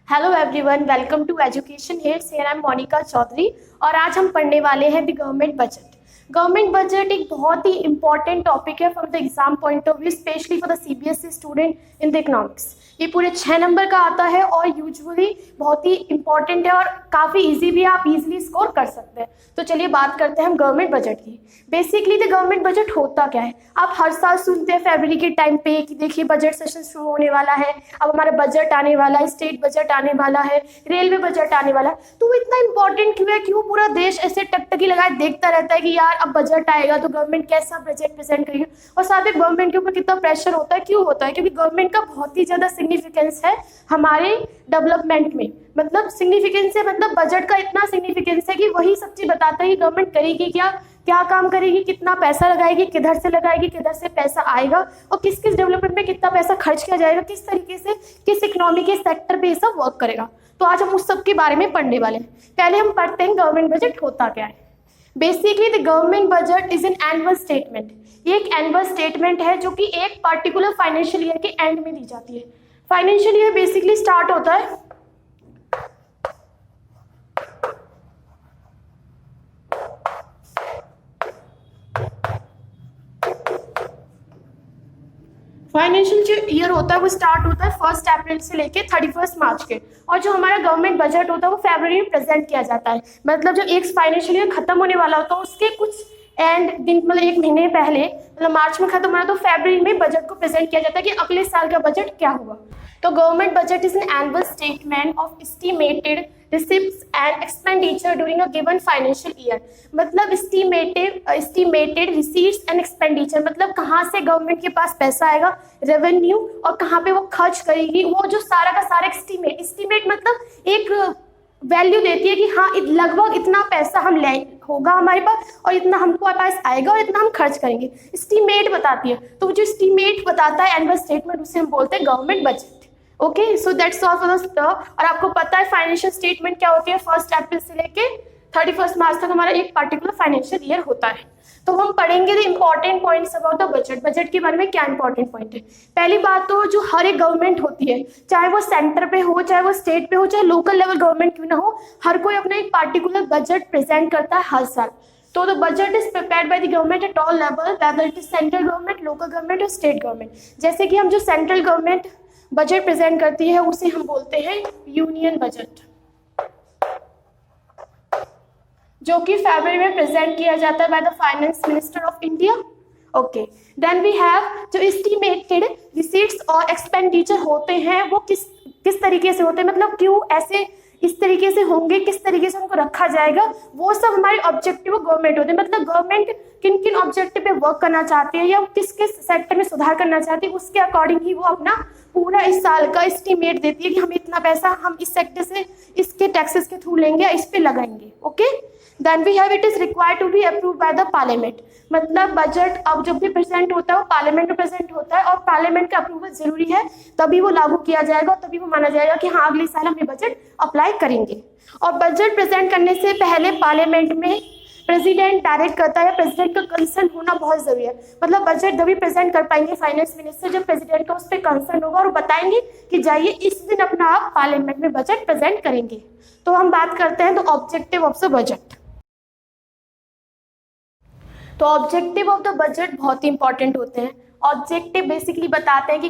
Hello everyone, welcome to Education Hits. Here I am Monika Chaudhary और आज हम पढ़ने वाले हैं the government budget. Government budget एक बहुत ही इंपॉर्टेंट टॉपिक है from the exam point of view, specially for the CBSE student in the economics. ये पूरे 6 नंबर का आता है और यूजुअली बहुत ही इंपॉर्टेंट है और काफ़ी इजी भी है, आप इजीली स्कोर कर सकते हैं। तो चलिए बात करते हैं हम गवर्नमेंट बजट की। बेसिकली द गवर्नमेंट बजट होता क्या है? आप हर साल सुनते हैं फरवरी के टाइम पे कि देखिए बजट सेशन शुरू होने वाला है, अब हमारा बजट आने वाला है, स्टेट बजट आने वाला है, रेलवे बजट आने वाला है। तो वो इतना इंपॉर्टेंट क्यों है? क्यों पूरा देश ऐसे टकटकी लगाए देखता रहता है कि यार अब बजट आएगा तो गवर्नमेंट कैसा बजट प्रेजेंट करेगी? और साथ में गवर्नमेंट के ऊपर कितना प्रेशर होता है? क्यों होता है? क्योंकि गवर्नमेंट का बहुत ही ज्यादा सिग्निफिकेंस है हमारे डेवलपमेंट में। मतलब सिग्निफिकेंस है, मतलब बजट का इतना सिग्निफिकेंस है कि वही सब चीज बताता है कि गवर्नमेंट करेगी क्या, क्या काम करेगी, कितना पैसा लगाएगी, किधर से लगाएगी, किधर से पैसा आएगा और किस किस डेवलपमेंट में कितना पैसा खर्च किया जाएगा, किस तरीके से किस इकोनॉमी के सेक्टर पे ये सब वर्क करेगा। तो आज हम उस सब के बारे में पढ़ने वाले हैं। पहले हम पढ़ते हैं गवर्नमेंट बजट होता क्या है। Basically the government budget is an annual statement. ये एक एनुअल स्टेटमेंट है जो कि एक पर्टिकुलर फाइनेंशियल ईयर के एंड में दी जाती है। फाइनेंशियल ईयर बेसिकली स्टार्ट होता है फाइनेंशियल जो ईयर होता है वो स्टार्ट होता है 1 अप्रैल से लेके 31 मार्च के। और जो हमारा गवर्नमेंट बजट होता है वो फरवरी में प्रेजेंट किया जाता है। मतलब जब एक फाइनेंशियल ईयर खत्म होने वाला होता है उसके कुछ एंड दिन, मतलब एक महीने पहले, मतलब मार्च में खत्म होना तो फरवरी में बजट को प्रेजेंट किया जाता है कि अगले साल का बजट क्या हुआ। तो government budget is an annual statement of estimated receipts and expenditure during a given financial year। मतलब estimated receipts and expenditure मतलब कहाँ से गवर्नमेंट के पास पैसा आएगा, रेवेन्यू, और कहाँ पे वो खर्च करेगी, वो जो सारा का सारा एस्टिमेट मतलब एक वैल्यू देती है कि हाँ लगभग इतना पैसा हम ले होगा हमारे पास और इतना हमको पास आएगा और इतना हम खर्च करेंगे। एस्टिमेट बताती है। तो जो एस्टिमेट बताता है एनुअल स्टेटमेंट, उसे हम बोलते हैं government budget. Okay, so that's all for the. और आपको पता है फाइनेंशियल स्टेटमेंट क्या होती है? 1 अप्रैल से लेके 31 मार्च तक हमारा एक पर्टिकुलर फाइनेंशियल ईयर होता है। तो हम पढ़ेंगे the important points about the budget. Budget के बारे में क्या इंपॉर्टेंट पॉइंट है? पहली बात तो जो हर एक गवर्नमेंट होती है, चाहे वो सेंटर पे हो, चाहे वो स्टेट पे हो, चाहे लोकल लेवल गवर्नमेंट क्यों ना हो, हर कोई अपना एक पर्टिकुलर बजट प्रेजेंट करता है हर साल। तो the budget is prepared by the government at all level, whether it is central government, local government और स्टेट गवर्नमेंट। जैसे कि हम जो सेंट्रल गवर्नमेंट बजट प्रेजेंट करती है उसे हम बोलते हैं यूनियन बजट, जो कि फरवरी में प्रेजेंट किया जाता है by the finance minister of India. Okay, then we have जो एस्टिमेटेड रिसीट्स और एक्सपेंडिचर होते हैं वो किस तरीके से होते हैं, मतलब क्यों ऐसे इस तरीके से होंगे, किस तरीके से उनको रखा जाएगा, वो सब हमारे ऑब्जेक्टिव गवर्नमेंट होते हैं। मतलब गवर्नमेंट किन किन ऑब्जेक्टिव पे वर्क करना चाहती है या किस किस सेक्टर में सुधार करना चाहती है, उसके अकॉर्डिंग ही वो अपना पूरा इस साल का एस्टिमेट देती है कि हम इतना पैसा हम इस सेक्टर से इसके टैक्सेस के थ्रू लेंगे, इस पे लगाएंगे। Okay, then we have it is required to be approve by the Parliament. मतलब बजट अब जब भी प्रेजेंट होता है वो पार्लियामेंट में प्रेजेंट होता है और पार्लियामेंट का अप्रूवल जरूरी है, तभी वो लागू किया जाएगा और तभी वो माना जाएगा कि हाँ अगले साल हम ये बजट अप्लाई करेंगे। और बजट प्रेजेंट करने से पहले पार्लियामेंट में प्रेसिडेंट डायरेक्ट करता है, प्रेसिडेंट का कंसर्न होना बहुत जरूरी है। मतलब बजट तभी प्रेजेंट कर पाएंगे फाइनेंस मिनिस्टर जब प्रेसिडेंट का उस पर कंसर्न होगा और बताएंगे कि जाइए इस दिन अपना आप पार्लियामेंट में बजट प्रेजेंट करेंगे। तो हम बात करते हैं तो ऑब्जेक्टिव ऑफ द बजट। तो ऑब्जेक्टिव ऑफ द बजट बहुत ही इंपॉर्टेंट होते हैं। ऑब्जेक्टिव बेसिकली बताते हैं कि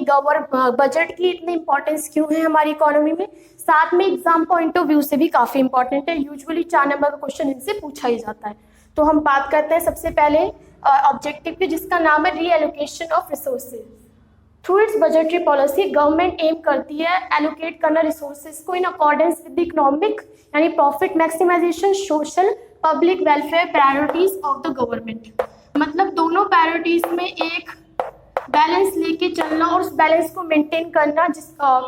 बजट की इतनी इंपॉर्टेंस क्यों है हमारी इकोनॉमी में, साथ में एग्जाम पॉइंट ऑफ व्यू से भी काफी इंपॉर्टेंट है। यूजुअली 4 नंबर का क्वेश्चन इनसे पूछा ही जाता है। तो हम बात करते हैं सबसे पहले ऑब्जेक्टिव की, जिसका नाम है reallocation of resources. Through its budgetary policy government aim करती है एलोकेट करना रिसोर्सेज को in accordance with the economic यानी profit maximization, social public welfare priorities of the government. मतलब दोनों प्रायोरिटीज में एक बैलेंस लेके चलना और उस बैलेंस को मेंटेन करना,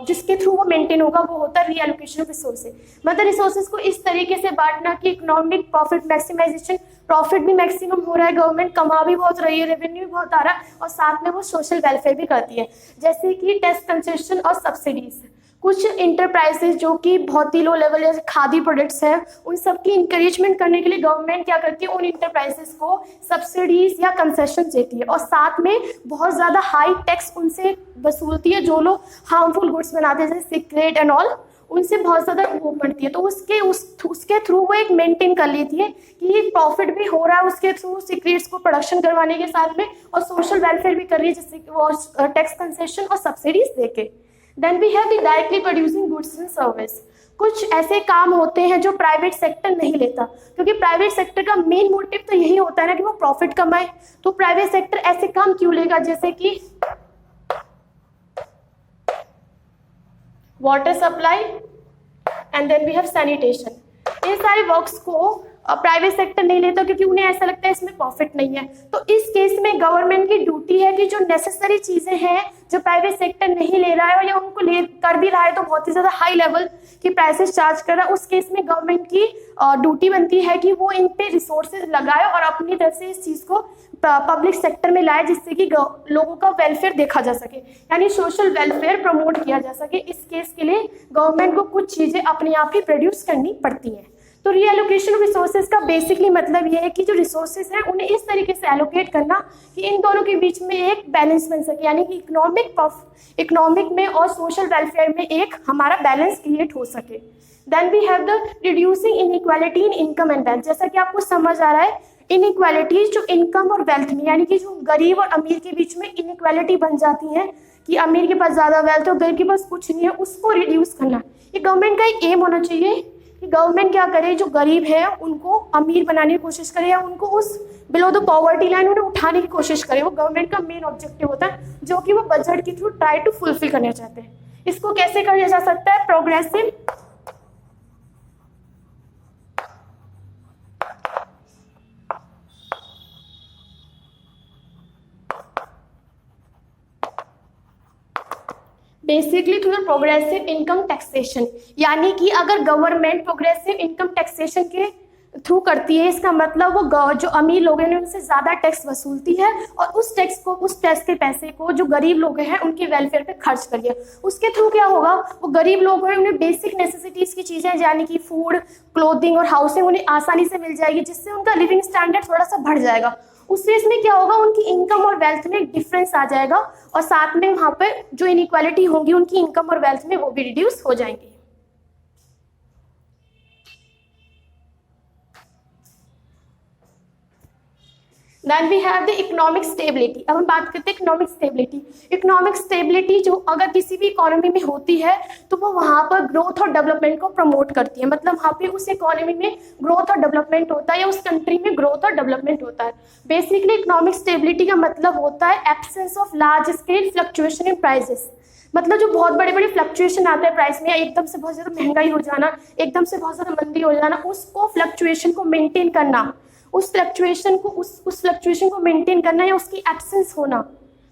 जिसके थ्रू वो मेंटेन होगा वो होता है रीएलोकेशन ऑफ रिसोर्सेज। मतलब रिसोर्सेज को इस तरीके से बांटना कि इकोनॉमिक प्रॉफिट मैक्सिमाइजेशन, प्रॉफिट भी मैक्सिमम हो रहा है, गवर्नमेंट कमा भी बहुत रही है, रेवेन्यू भी बहुत आ रहा है और साथ में वो सोशल वेलफेयर भी करती है। जैसे कि टैक्स कंसेशन और सब्सिडीज, कुछ इंटरप्राइजेज जो कि बहुत ही लो लेवल जैसे खादी प्रोडक्ट्स हैं, उन सब की इंकरेजमेंट करने के लिए गवर्नमेंट क्या करती है, उन इंटरप्राइजेज को सब्सिडीज या कंसेशन देती है और साथ में बहुत ज़्यादा हाई टैक्स उनसे वसूलती है जो लोग हार्मफुल गुड्स बनाते हैं जैसे सिगरेट एंड ऑल, उनसे बहुत ज़्यादा वो पड़ती है, तो उसके थ्रू वो एक मेंटेन कर लेती है कि प्रॉफिट भी हो रहा है उसके थ्रू सीक्रेट्स को प्रोडक्शन करवाने के साथ में, और सोशल वेलफेयर भी कर रही है जिससे कि वो टैक्स कंसेशन और सब्सिडीज देके। Then we have the directly producing goods and service. कुछ ऐसे काम होते हैं जो प्राइवेट सेक्टर नहीं लेता, क्योंकि प्राइवेट सेक्टर का मेन मोटिव तो यही होता है ना कि वो प्रॉफिट कमाए। तो प्राइवेट सेक्टर ऐसे काम क्यों लेगा, जैसे कि water supply and then we have sanitation. इन सारे वर्क्स को प्राइवेट सेक्टर नहीं लेता क्योंकि उन्हें ऐसा लगता है इसमें प्रॉफिट नहीं है। तो इस केस में गवर्नमेंट की ड्यूटी है कि जो नेसेसरी चीज़ें हैं जो प्राइवेट सेक्टर नहीं ले रहा है या उनको ले कर भी रहा है तो बहुत ही ज़्यादा हाई लेवल की प्राइसेस चार्ज कर रहा है, उस केस में गवर्नमेंट की ड्यूटी बनती है कि वो इन पे रिसोर्सेज लगाए और अपनी तरफ से इस चीज़ को पब्लिक सेक्टर में लाए, जिससे कि लोगों का वेलफेयर देखा जा सके, यानी सोशल वेलफेयर प्रमोट किया जा सके। इस केस के लिए गवर्नमेंट को कुछ चीज़ें अपने आप ही प्रोड्यूस करनी पड़ती हैं। तो रीएलोकेशन ऑफ रिसोर्सेज का बेसिकली मतलब ये है कि जो रिसोर्सेज हैं उन्हें इस तरीके से एलोकेट करना कि इन दोनों के बीच में एक बैलेंस बन सके, यानी कि इकोनॉमिक में और सोशल वेलफेयर में एक हमारा बैलेंस क्रिएट हो सके। Then we have the reducing inequality in income and wealth. जैसा कि आपको समझ आ रहा है, इनइक्वालिटीज जो इनकम और वेल्थ में, यानी कि जो गरीब और अमीर के बीच में इनइक्वालिटी बन जाती है कि अमीर के पास ज़्यादा वेल्थ और गरीब के पास कुछ नहीं है, उसको रिड्यूस करना ये गवर्नमेंट का एक एम होना चाहिए कि गवर्नमेंट क्या करे, जो गरीब है उनको अमीर बनाने की कोशिश करे या उनको उस बिलो द पॉवर्टी लाइन उन्हें उठाने की कोशिश करे। वो गवर्नमेंट का मेन ऑब्जेक्टिव होता है जो कि वो बजट के थ्रू ट्राई टू फुलफिल करना चाहते हैं। इसको कैसे किया जा सकता है, progressive basically through progressive income taxation, यानी कि अगर गवर्नमेंट प्रोग्रेसिव इनकम टैक्सेशन के थ्रू करती है, इसका मतलब वो जो अमीर लोग हैं उनसे ज़्यादा टैक्स वसूलती है और उस टैक्स के पैसे को जो गरीब लोग हैं उनके वेलफेयर पे खर्च करिए। उसके थ्रू क्या होगा, वो गरीब लोग हैं उन्हें बेसिक नेसेसिटीज़ की चीज़ें यानी कि फूड, क्लोथिंग और हाउसिंग उन्हें आसानी से मिल जाएगी, जिससे उनका लिविंग स्टैंडर्ड थोड़ा सा बढ़ जाएगा। उस केस में क्या होगा, उनकी इनकम और वेल्थ में एक डिफरेंस आ जाएगा और साथ में वहाँ पर जो इनइक्वालिटी होगी उनकी इनकम और वेल्थ में वो भी रिड्यूस हो जाएंगी। Then we have the economic stability। अब हम बात करते हैं इकोनॉमिक स्टेबिलिटी। इकोनॉमिक स्टेबिलिटी जो अगर किसी भी इकोनॉमी में होती है तो वो वहाँ पर ग्रोथ और डेवलपमेंट को प्रमोट करती है, मतलब वहाँ पे उस इकोनॉमी में ग्रोथ और डेवलपमेंट होता है या उस कंट्री में ग्रोथ और डेवलपमेंट होता है। बेसिकली इकोनॉमिक स्टेबिलिटी का मतलब होता है absence of large scale fluctuation in prices, मतलब जो बहुत बड़े बड़े फ्लक्चुएशन आते हैं प्राइस में, या एकदम से बहुत ज़्यादा महंगाई हो जाना, एकदम से बहुत ज़्यादा मंदी हो जाना, उसको फ्लक्चुएशन को मेंटेन करना, उस फ्लक्चुएशन को मेंटेन करना या उसकी एब्सेंस होना।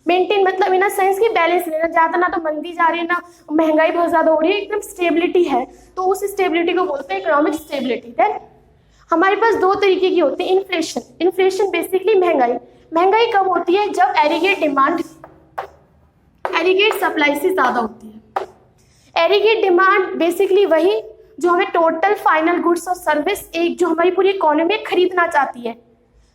मेंटेन मतलब इन सेंस की बैलेंस लेना, ज़्यादा ना तो मंदी जा रही है ना महंगाई बहुत ज़्यादा हो रही है, एकदम स्टेबिलिटी है, तो उस स्टेबिलिटी को बोलते हैं इकोनॉमिक स्टेबिलिटी। देन हमारे पास दो तरीके की होती है, इन्फ्लेशन बेसिकली महंगाई कब होती है, जब एग्रीगेट डिमांड एग्रीगेट सप्लाई से ज़्यादा होती है। एग्रीगेट डिमांड बेसिकली वही जो हमें टोटल फाइनल गुड्स और सर्विस एक जो हमारी पूरी इकोनॉमी खरीदना चाहती है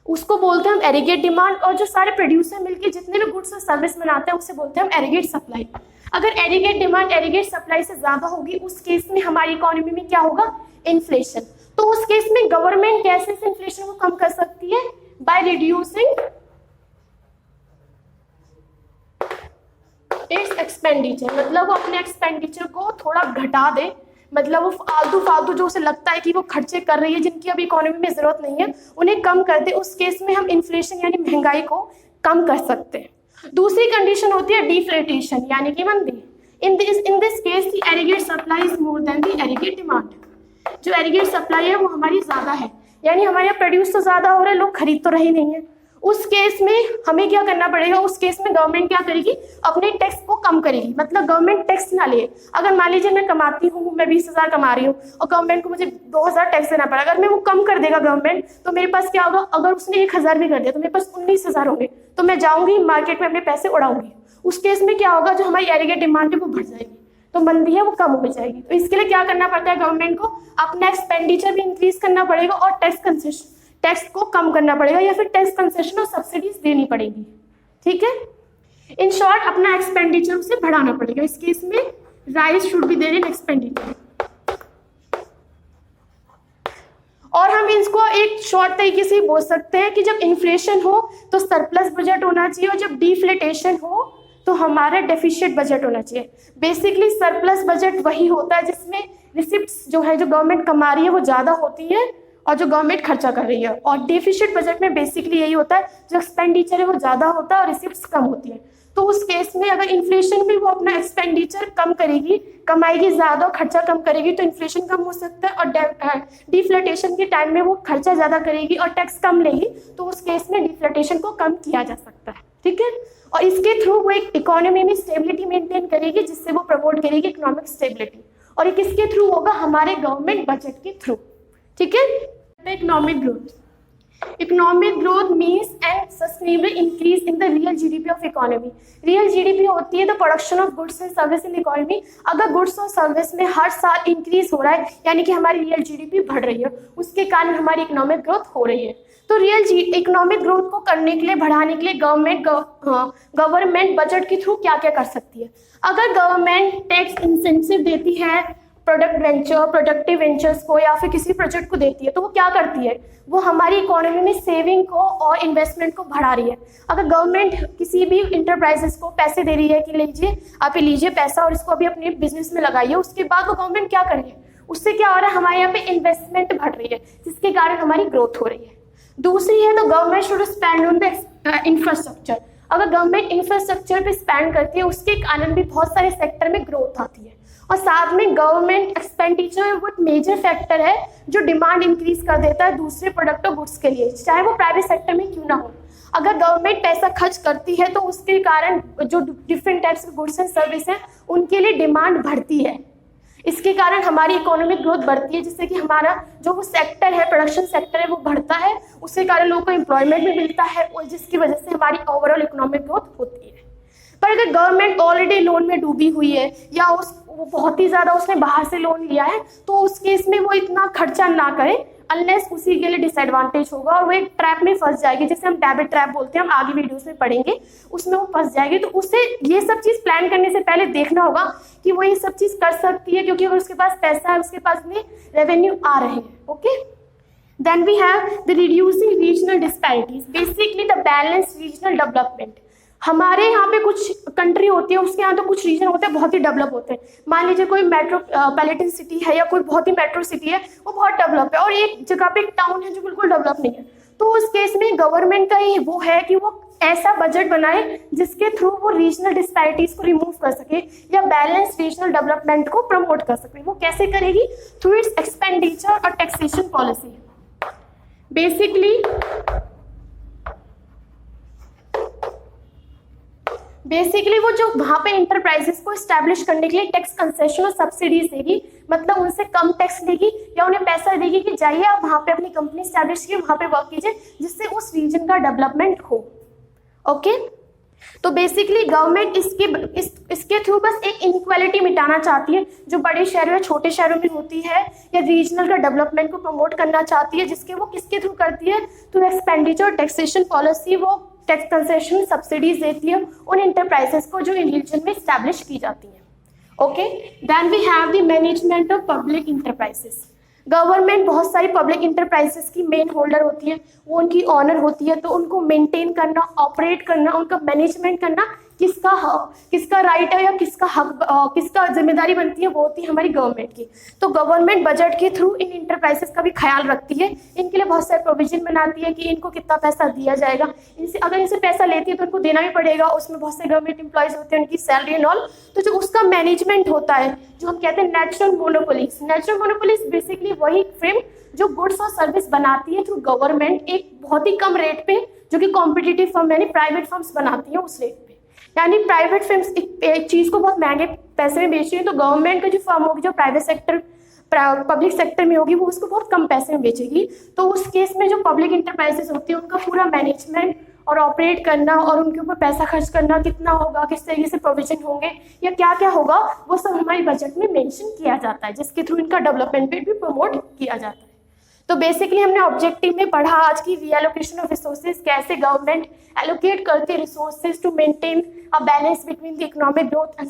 उसको बोलते हैं हम एग्रीगेट डिमांड, और जो सारे प्रोड्यूसर मिलके जितने भी गुड्स और सर्विस बनाते हैं उसे बोलते हैं हम एग्रीगेट सप्लाई। अगर एग्रीगेट डिमांड एग्रीगेट सप्लाई से ज़्यादा होगी उस केस में हमारी इकोनॉमी में क्या होगा, इन्फ्लेशन। तो उस केस में गवर्नमेंट कैसे इस इन्फ्लेशन को कम कर सकती है, बाय रिड्यूसिंग इट्स एक्सपेंडिचर, मतलब वो अपने एक्सपेंडिचर को थोड़ा घटा दे, मतलब वो फालतू जो उसे लगता है कि वो खर्चे कर रही है जिनकी अभी इकोनॉमी में जरूरत नहीं है उन्हें कम कर दे। उस केस में हम इन्फ्लेशन यानी महंगाई को कम कर सकते हैं। दूसरी कंडीशन होती है डिफ्लेटेशन यानी कि मंदी। In this case the aggregate supply is more than the aggregate demand. जो एग्रीगेट सप्लाई है वो हमारी ज़्यादा है, यानी हमारे यहाँ प्रोड्यूस तो ज़्यादा हो रहा है, लोग खरीद तो रहे नहीं है। उस केस में हमें क्या करना पड़ेगा, उस केस में गवर्नमेंट क्या करेगी, अपने टैक्स को कम करेगी, मतलब गवर्नमेंट टैक्स ना ले। अगर मान लीजिए मैं कमाती हूँ, मैं 20,000 कमा रही हूँ और गवर्नमेंट को मुझे 2,000 टैक्स देना पड़ा, अगर मैं वो कम कर देगा गवर्नमेंट तो मेरे पास क्या होगा, अगर उसने 1,000 भी कर दिया तो मेरे पास 19,000 होंगे, तो मैं जाऊँगी मार्केट में अपने पैसे उड़ाऊंगी। उस केस में क्या होगा, जो हमारी एग्रीगेट डिमांड है वो बढ़ जाएगी, तो मंदी है वो कम हो जाएगी। तो इसके लिए क्या करना पड़ता है, गवर्नमेंट को अपना एक्सपेंडिचर भी इंक्रीज करना पड़ेगा और टैक्स को कम करना पड़ेगा, या फिर टैक्स कंसेशन और सब्सिडीज देनी पड़ेगी। ठीक है, इन शॉर्ट अपना एक्सपेंडिचर उसे बढ़ाना पड़ेगा। इस केस में rise should be there in expenditure. और हम इसको एक शॉर्ट तरीके से बोल सकते हैं कि जब इन्फ्लेशन हो तो सरप्लस बजट होना चाहिए, और जब डिफ्लेटेशन हो तो हमारा डेफिशिएट बजट होना चाहिए। बेसिकली सरप्लस बजट वही होता है जिसमें रिसिप्ट्स जो है, जो गवर्नमेंट कमा रही है वो ज़्यादा होती है और जो गवर्नमेंट खर्चा कर रही है, और डेफिशिएट बजट में बेसिकली यही होता है, जो एक्सपेंडिचर है वो ज़्यादा होता है और रिसिप्ट्स कम होती है। तो उस केस में अगर इन्फ्लेशन में वो अपना एक्सपेंडिचर कम करेगी, कमाएगी ज़्यादा और खर्चा कम करेगी, तो इन्फ्लेशन कम हो सकता है, और डिफ्लेटेशन के टाइम में वो खर्चा ज़्यादा करेगी और टैक्स कम लेगी, तो उस केस में डिफ्लेटेशन को कम किया जा सकता है। ठीक है, और इसके थ्रू वो एक इकोनॉमी में स्टेबिलिटी मेंटेन करेगी, जिससे वो प्रमोट करेगी इकोनॉमिक स्टेबिलिटी, और ये किसके थ्रू होगा? हमारे गवर्नमेंट बजट के थ्रू। ठीक है, economic growth. Economic growth means and sustainable increase in the real GDP of economy. Real GDP होती है the production of goods and service in the economy. अगर गुड्स और सर्विस में हर साल इंक्रीज हो रहा है, यानी कि हमारी रियल जीडीपी बढ़ रही है, उसके कारण हमारी इकोनॉमिक ग्रोथ हो रही है। तो रियल इकोनॉमिक ग्रोथ को करने के लिए, बढ़ाने के लिए गवर्नमेंट बजट के थ्रू क्या क्या कर सकती है? अगर गवर्नमेंट टैक्स इंसेंटिव देती है प्रोडक्टिव वेंचर्स को या फिर किसी प्रोजेक्ट को देती है, तो वो क्या करती है? वो हमारी इकोनॉमी में सेविंग को और इन्वेस्टमेंट को बढ़ा रही है। अगर गवर्नमेंट किसी भी इंटरप्राइजेस को पैसे दे रही है कि लीजिए, आप ये लीजिए पैसा और इसको अभी अपने बिजनेस में लगाइए, उसके बाद वो गवर्नमेंट क्या कर रही है? उससे क्या हो रहा है? हमारे यहाँ पे इन्वेस्टमेंट बढ़ रही है, जिसके कारण हमारी ग्रोथ हो रही है। दूसरी है तो government should spend on the infrastructure. अगर गवर्नमेंट इंफ्रास्ट्रक्चर पे स्पेंड करती है, उसके कारण भी बहुत सारे सेक्टर में ग्रोथ आती है। और साथ में गवर्नमेंट एक्सपेंडिचर वो मेजर फैक्टर है जो डिमांड इंक्रीज कर देता है दूसरे प्रोडक्ट और गुड्स के लिए, चाहे वो प्राइवेट सेक्टर में क्यों ना हो। अगर गवर्नमेंट पैसा खर्च करती है तो उसके कारण जो डिफरेंट टाइप्स के गुड्स एंड सर्विस हैं उनके लिए डिमांड बढ़ती है। इसके कारण हमारी इकोनॉमिक ग्रोथ बढ़ती है, जिससे कि हमारा जो वो सेक्टर है, प्रोडक्शन सेक्टर है, वो बढ़ता है। उसके कारण लोगों को एम्प्लॉयमेंट भी मिलता है, और जिसकी वजह से हमारी ओवरऑल इकोनॉमिक ग्रोथ होती है। पर अगर गवर्नमेंट ऑलरेडी लोन में डूबी हुई है या वो बहुत ही ज़्यादा उसने बाहर से लोन लिया है, तो उस केस में वो इतना खर्चा ना करे, अनलेस उसी के लिए डिसएडवांटेज होगा और वो एक ट्रैप में फंस जाएगी, जैसे हम डेबिट ट्रैप बोलते हैं, हम आगे वीडियोस में पढ़ेंगे, उसमें वो फंस जाएगी। तो उसे ये सब चीज़ प्लान करने से पहले देखना होगा कि वो ये सब चीज़ कर सकती है, क्योंकि अगर उसके पास पैसा है, उसके पास में रेवेन्यू आ रहे हैं। Okay, then we have the reducing regional disparities, basically the balance regional development. हमारे यहाँ पे कुछ कंट्री होती है, उसके यहाँ तो कुछ रीजन होते हैं बहुत ही डेवलप होते हैं। मान लीजिए कोई मेट्रोपॉलिटन सिटी है या कोई बहुत ही मेट्रो सिटी है, वो बहुत डेवलप है, और एक जगह पे एक टाउन है जो बिल्कुल डेवलप नहीं है। तो उस केस में गवर्नमेंट का ये वो है कि वो ऐसा बजट बनाए जिसके थ्रू वो रीजनल डिस्पैरिटीज को रिमूव कर सके या बैलेंस रीजनल डेवलपमेंट को प्रमोट कर सके। वो कैसे करेगी? थ्रू इट्स एक्सपेंडिचर और टैक्सेशन पॉलिसी। बेसिकली वो जो वहाँ पे इंटरप्राइजेस को स्टैब्लिश करने के लिए टैक्स कंसेशन और सब्सिडीज देगी, मतलब उनसे कम टैक्स लेगी या उन्हें पैसा देगी कि जाइए आप वहाँ पे अपनी कंपनी स्टैब्लिश कीजिए, वहाँ पे वर्क कीजिए, जिससे उस रीजन का डेवलपमेंट हो। ओके, तो बेसिकली गवर्नमेंट इसके थ्रू बस एक इनइक्वालिटी मिटाना चाहती है जो बड़े शहरों या छोटे शहरों में होती है, या रीजनल का डेवलपमेंट को प्रमोट करना चाहती है, जिसके वो किसके थ्रू करती है? Through expenditure taxation policy. वो टैक्स कंसेशन सब्सिडीज देती है उन इंटरप्राइजेस को जो इन रीजन में स्टैब्लिश की जाती है। Okay, then we have the management of public enterprises. Government बहुत सारी पब्लिक इंटरप्राइजेस की मेन होल्डर होती है, वो उनकी ऑनर होती है, तो उनको मेंटेन करना, ऑपरेट करना, उनका मैनेजमेंट करना किसका राइट है या किसका हक, किसका जिम्मेदारी बनती है? वो होती है हमारी गवर्नमेंट की। तो गवर्नमेंट बजट के थ्रू इन इंटरप्राइजेस का भी ख्याल रखती है, इनके लिए बहुत सारे प्रोविजन बनाती है कि इनको कितना पैसा दिया जाएगा। अगर इनसे पैसा लेती है तो उनको देना भी पड़ेगा, उसमें बहुत से गवर्नमेंट एम्प्लॉयज होते हैं, उनकी सैलरी एंड ऑल। तो जो उसका मैनेजमेंट होता है, जो हम कहते हैं natural monopolies. Natural monopolies basically वही फिर्म जो गुड्स और सर्विस बनाती है थ्रू गवर्नमेंट एक बहुत ही कम रेट पे, जो कि कॉम्पिटिटिव फर्म यानी प्राइवेट फर्म्स बनाती हैं उस रेट पे। यानी प्राइवेट फर्म्स एक चीज़ को बहुत महंगे पैसे में बेच रही है, तो गवर्नमेंट का जो फर्म होगी, जो प्राइवेट सेक्टर पब्लिक सेक्टर में होगी, वो उसको बहुत कम पैसे में बेचेगी। तो उस केस में जो पब्लिक इंटरप्राइजेस होती है, उनका पूरा मैनेजमेंट और ऑपरेट करना और उनके ऊपर पैसा खर्च करना, कितना होगा, किस तरीके से प्रोविजन होंगे या क्या क्या होगा, वो सब हमारे बजट में मेंशन किया जाता है, जिसके थ्रू इनका डेवलपमेंट भी प्रमोट किया जाता है। तो बेसिकली हमने ऑब्जेक्टिव में पढ़ा आज की रीएलोकेशन ऑफ रिसोर्सेज, कैसे गवर्नमेंट एलोकेट करती है resources to maintain a balance between the economic growth and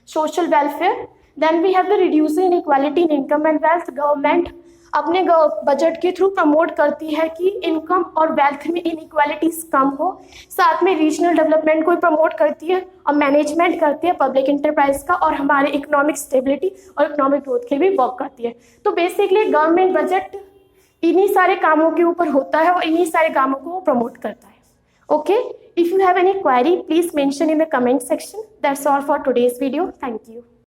social welfare. Then we have the reducing inequality in income and wealth. Government अपने बजट के थ्रू प्रमोट करती है कि income और wealth में इनइक्वालिटीज कम हो। साथ में रीजनल डेवलपमेंट को प्रमोट करती है और मैनेजमेंट करती है पब्लिक इंटरप्राइज का, और हमारे इकोनॉमिक स्टेबिलिटी और इकोनॉमिक ग्रोथ के भी वर्क करती है। तो बेसिकली गवर्नमेंट बजट इन्हीं सारे कामों के ऊपर होता है और इन्हीं सारे कामों को प्रमोट करता है। Okay, if you have any query please mention in the comment section. That's all for today's video. Thank you.